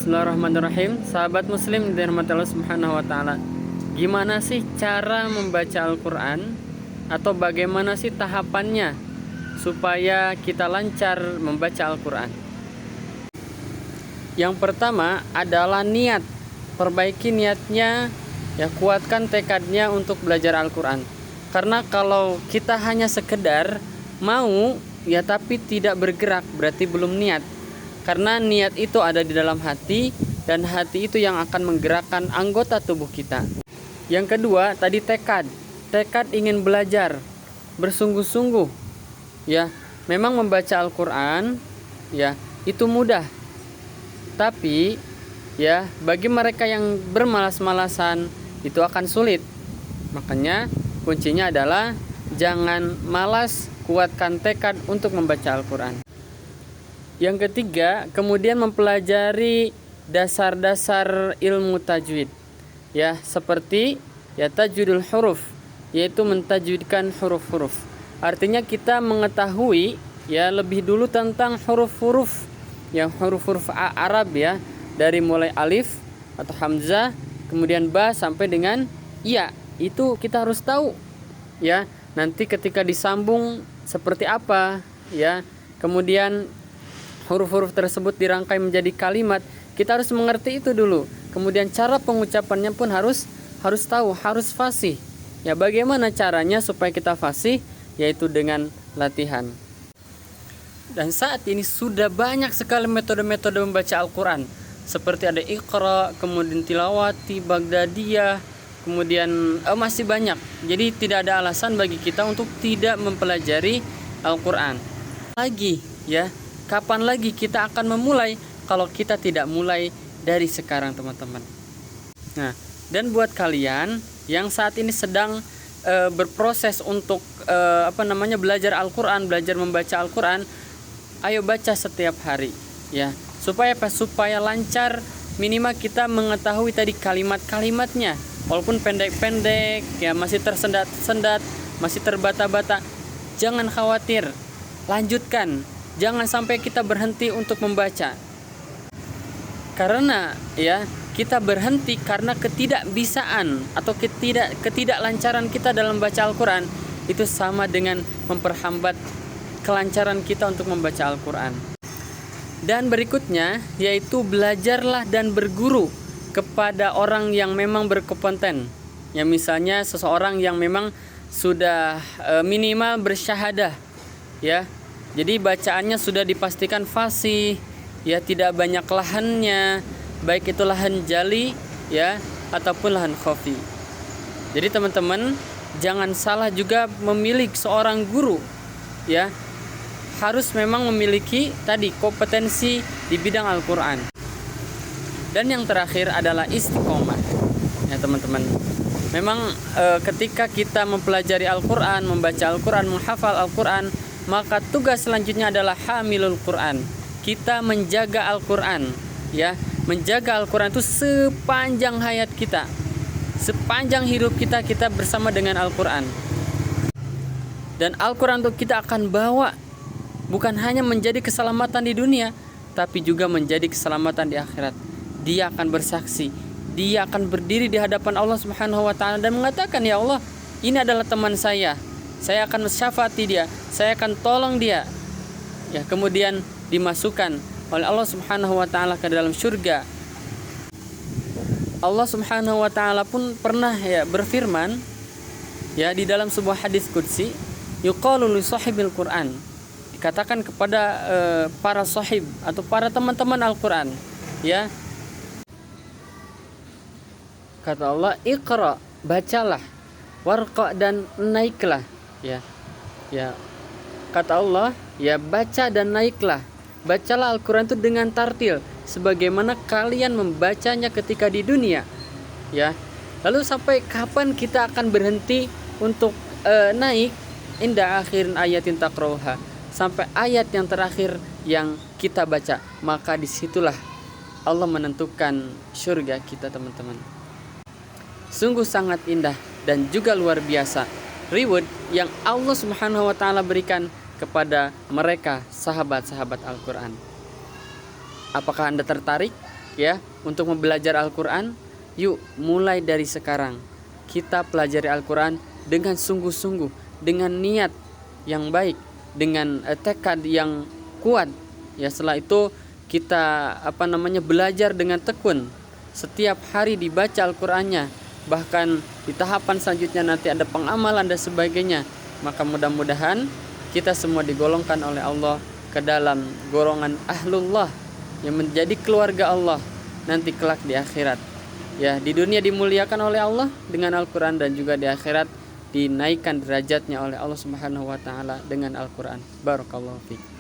Bismillahirrahmanirrahim. Sahabat muslim dirahmati Allah Subhanahu wa taala. Gimana sih cara membaca Al-Qur'an atau bagaimana sih tahapannya supaya kita lancar membaca Al-Qur'an? Yang pertama adalah niat. Perbaiki niatnya, ya, kuatkan tekadnya untuk belajar Al-Qur'an. Karena kalau kita hanya sekedar mau, ya, tapi tidak bergerak, berarti belum niat. Karena niat itu ada di dalam hati, dan hati itu yang akan menggerakkan anggota tubuh kita. Yang kedua, tadi tekad. Tekad ingin belajar, bersungguh-sungguh. Ya, memang membaca Al-Qur'an, ya, itu mudah. Tapi, ya, bagi mereka yang bermalas-malasan, itu akan sulit. Makanya kuncinya adalah jangan malas, kuatkan tekad untuk membaca Al-Qur'an. Yang ketiga, kemudian mempelajari dasar-dasar ilmu tajwid. Ya, seperti tajwidul huruf, yaitu mentajwidkan huruf-huruf. Artinya kita mengetahui lebih dulu tentang huruf-huruf, yang huruf-huruf Arab, ya, dari mulai alif atau hamzah, kemudian ba sampai dengan ya. Itu kita harus tahu, ya. Nanti ketika disambung seperti apa, ya. Kemudian huruf-huruf tersebut dirangkai menjadi kalimat, kita harus mengerti itu dulu. Kemudian cara pengucapannya pun harus tahu, harus fasih. Ya, bagaimana caranya supaya kita fasih? Yaitu dengan latihan. Dan saat ini sudah banyak sekali metode-metode membaca Al-Qur'an. Seperti ada Iqra, kemudian Tilawati, Baghdadiyah, kemudian masih banyak. Jadi tidak ada alasan bagi kita untuk tidak mempelajari Al-Qur'an. Lagi, ya, kapan lagi kita akan memulai kalau kita tidak mulai dari sekarang, teman-teman. Nah, dan buat kalian yang saat ini sedang berproses untuk belajar Al-Qur'an, belajar membaca Al-Qur'an, ayo baca setiap hari, ya. Supaya apa? Supaya lancar, minimal kita mengetahui tadi kalimat-kalimatnya. Walaupun pendek-pendek, ya, masih tersendat-sendat, masih terbata-bata, jangan khawatir. Lanjutkan. Jangan sampai kita berhenti untuk membaca. Karena, ya, kita berhenti karena ketidakbisaan atau ketidaklancaran kita dalam baca Al-Qur'an, itu sama dengan memperhambat kelancaran kita untuk membaca Al-Qur'an. Dan berikutnya yaitu belajarlah dan berguru kepada orang yang memang berkompeten. Ya, misalnya seseorang yang memang sudah minimal bersyahadah, ya. Jadi bacaannya sudah dipastikan fasih, ya, tidak banyak lahannya, baik itu lahan jali, ya, ataupun lahan khafi. Jadi teman-teman, jangan salah juga memilih seorang guru, ya. Harus memang memiliki tadi kompetensi di bidang Al-Qur'an. Dan yang terakhir adalah istiqomah. Ya, teman-teman. Memang ketika kita mempelajari Al-Qur'an, membaca Al-Qur'an, menghafal Al-Qur'an, maka tugas selanjutnya adalah hamilul Qur'an. Kita menjaga Al-Qur'an, ya. Menjaga Al-Qur'an itu sepanjang hayat kita. Sepanjang hidup kita bersama dengan Al-Qur'an. Dan Al-Qur'an itu kita akan bawa bukan hanya menjadi keselamatan di dunia, tapi juga menjadi keselamatan di akhirat. Dia akan bersaksi, dia akan berdiri di hadapan Allah Subhanahu wa taala dan mengatakan, "Ya Allah, ini adalah teman saya akan mensyafati dia, saya akan tolong dia." Ya, kemudian dimasukkan oleh Allah Subhanahu wa taala ke dalam surga. Allah Subhanahu wa taala pun pernah, ya, berfirman, ya, di dalam sebuah hadis qudsi, yuqalu li sahibil Qur'an. Dikatakan kepada para sahib atau para teman-teman Al-Qur'an, ya. Kata Allah, Iqra, bacalah, warqa, dan naiklah. Ya, kata Allah, ya, baca dan naiklah. Bacalah Al-Qur'an itu dengan tartil, sebagaimana kalian membacanya ketika di dunia, ya. Lalu sampai kapan kita akan berhenti untuk naik? Inda akhirin ayatin taqrauha, sampai ayat yang terakhir yang kita baca, maka disitulah Allah menentukan surga kita, teman-teman. Sungguh sangat indah dan juga luar biasa reward yang Allah Subhanahu wa taala berikan kepada mereka sahabat-sahabat Al-Qur'an. Apakah Anda tertarik ya untuk belajar Al-Quran, yuk mulai dari sekarang kita pelajari Al-Quran dengan sungguh-sungguh, dengan niat yang baik, dengan tekad yang kuat. Ya setelah itu kita belajar dengan tekun, setiap hari dibaca Al-Qur'annya, bahkan di tahapan selanjutnya nanti ada pengamalan dan sebagainya. Maka mudah-mudahan kita semua digolongkan oleh Allah ke dalam golongan ahlullah, yang menjadi keluarga Allah nanti kelak di akhirat. Ya, di dunia dimuliakan oleh Allah dengan Al-Qur'an, dan juga di akhirat dinaikkan derajatnya oleh Allah Subhanahu wa taala dengan Al-Qur'an. Barakallahu fiik.